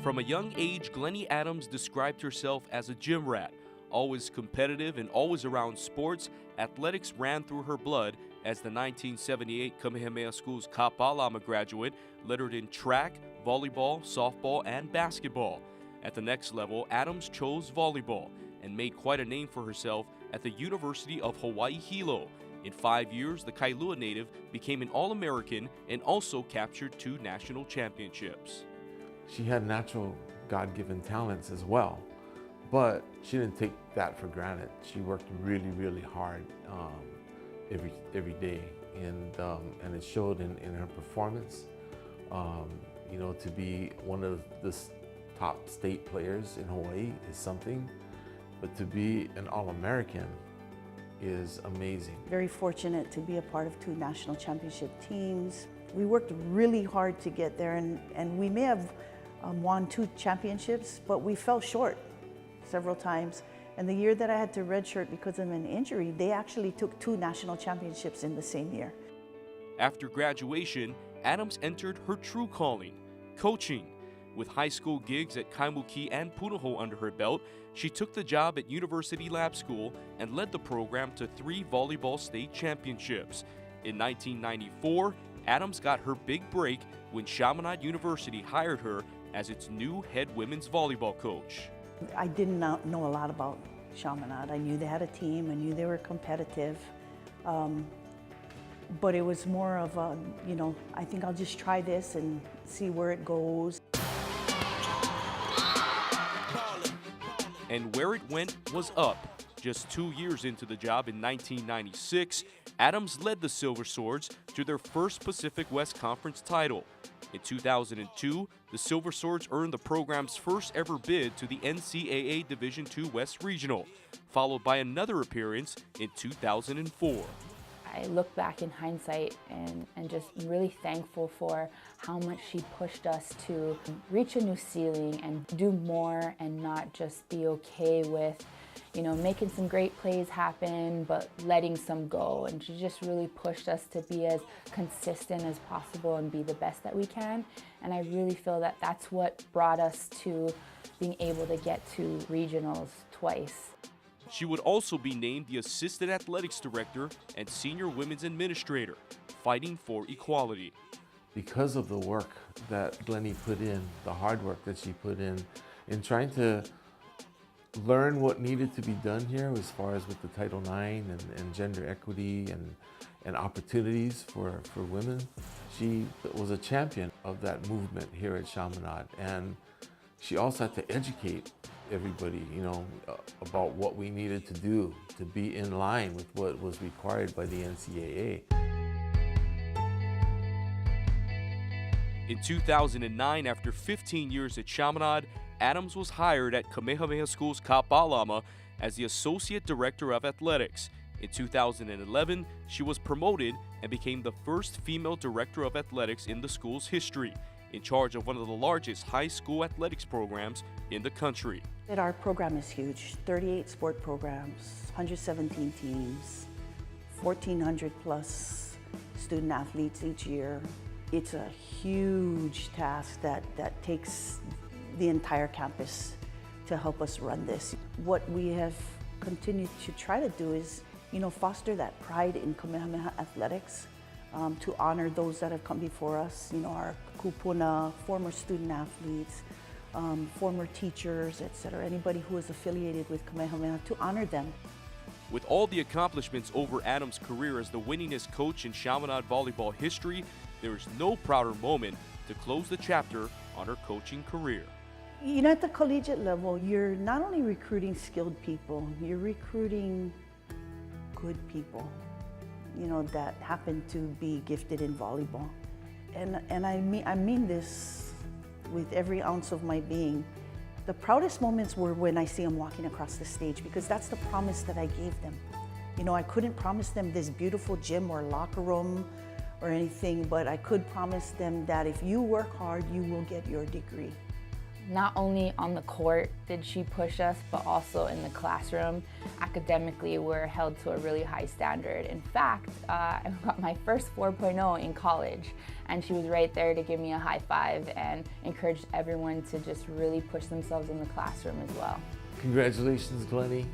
From a young age, Glennie Adams described herself as a gym rat. Always competitive and always around sports, athletics ran through her blood. As the 1978 Kamehameha School's Kappa Lama graduate, lettered in track, volleyball, softball, and basketball. At the next level, Adams chose volleyball and made quite a name for herself at the University of Hawaii Hilo. In 5 years, the Kailua native became an All-American and also captured 2 national championships. She had natural God-given talents as well, but she didn't take that for granted. She worked really, really hard every day, and it showed in her performance. You know, to be one of the top state players in Hawaii is something, but to be an All-American is amazing. Very fortunate to be a part of 2 national championship teams. We worked really hard to get there, and we may have won 2 championships, but we fell short several times. And the year that I had to redshirt because of an injury, they actually took 2 national championships in the same year. After graduation, Adams entered her true calling, coaching. With high school gigs at Kaimuki and Punahou under her belt, she took the job at University Lab School and led the program to 3 volleyball state championships. In 1994, Adams got her big break when Chaminade University hired her as its new head women's volleyball coach. I did not know a lot about Chaminade. I knew they had a team, I knew they were competitive, but it was more of a, you know, I think I'll just try this and see where it goes. And where it went was up. Just 2 years into the job in 1996, Adams led the Silverswords to their first Pacific West Conference title. In 2002, the Silverswords earned the program's first ever bid to the NCAA Division II West Regional, followed by another appearance in 2004. I look back in hindsight and just really thankful for how much she pushed us to reach a new ceiling and do more and not just be okay with, you know, making some great plays happen, but letting some go. And she just really pushed us to be as consistent as possible and be the best that we can. And I really feel that that's what brought us to being able to get to regionals twice. She would also be named the Assistant Athletics Director and Senior Women's Administrator, fighting for equality. Because of the work that Glennie put in, the hard work that she put in trying to learn what needed to be done here as far as with the Title IX and gender equity and opportunities for women. She was a champion of that movement here at Chaminade, and she also had to educate everybody, you know, about what we needed to do to be in line with what was required by the NCAA. In 2009, after 15 years at Chaminade, Adams was hired at Kamehameha School's Kappa Lama as the Associate Director of Athletics. In 2011, she was promoted and became the first female Director of Athletics in the school's history, in charge of one of the largest high school athletics programs in the country. Our program is huge, 38 sport programs, 117 teams, 1,400 plus student athletes each year. It's a huge task that takes the entire campus to help us run this. What we have continued to try to do is, you know, foster that pride in Kamehameha athletics, to honor those that have come before us, you know, our kupuna, former student athletes, former teachers, etc., anybody who is affiliated with Kamehameha, to honor them. With all the accomplishments over Adams' career as the winningest coach in Chaminade volleyball history, there is no prouder moment to close the chapter on her coaching career. You know, at the collegiate level, you're not only recruiting skilled people, you're recruiting good people, you know, that happen to be gifted in volleyball. And I mean this with every ounce of my being. The proudest moments were when I see them walking across the stage, because that's the promise that I gave them. You know, I couldn't promise them this beautiful gym or locker room or anything, but I could promise them that if you work hard, you will get your degree. Not only on the court did she push us, but also in the classroom. Academically, we're held to a really high standard. In fact, I got my first 4.0 in college, and she was right there to give me a high five and encouraged everyone to just really push themselves in the classroom as well. Congratulations, Glennie,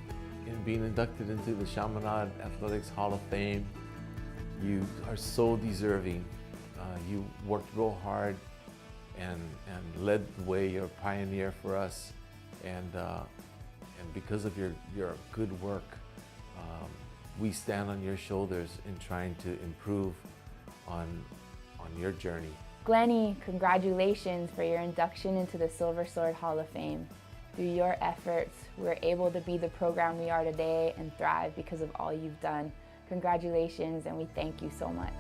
in being inducted into the Chaminade Athletics Hall of Fame. You are so deserving. You worked real hard and led the way. You're a pioneer for us, and because of your good work, we stand on your shoulders in trying to improve on your journey. Glennie, congratulations for your induction into the Silversword Hall of Fame. Through your efforts, we're able to be the program we are today and thrive because of all you've done. Congratulations, and we thank you so much.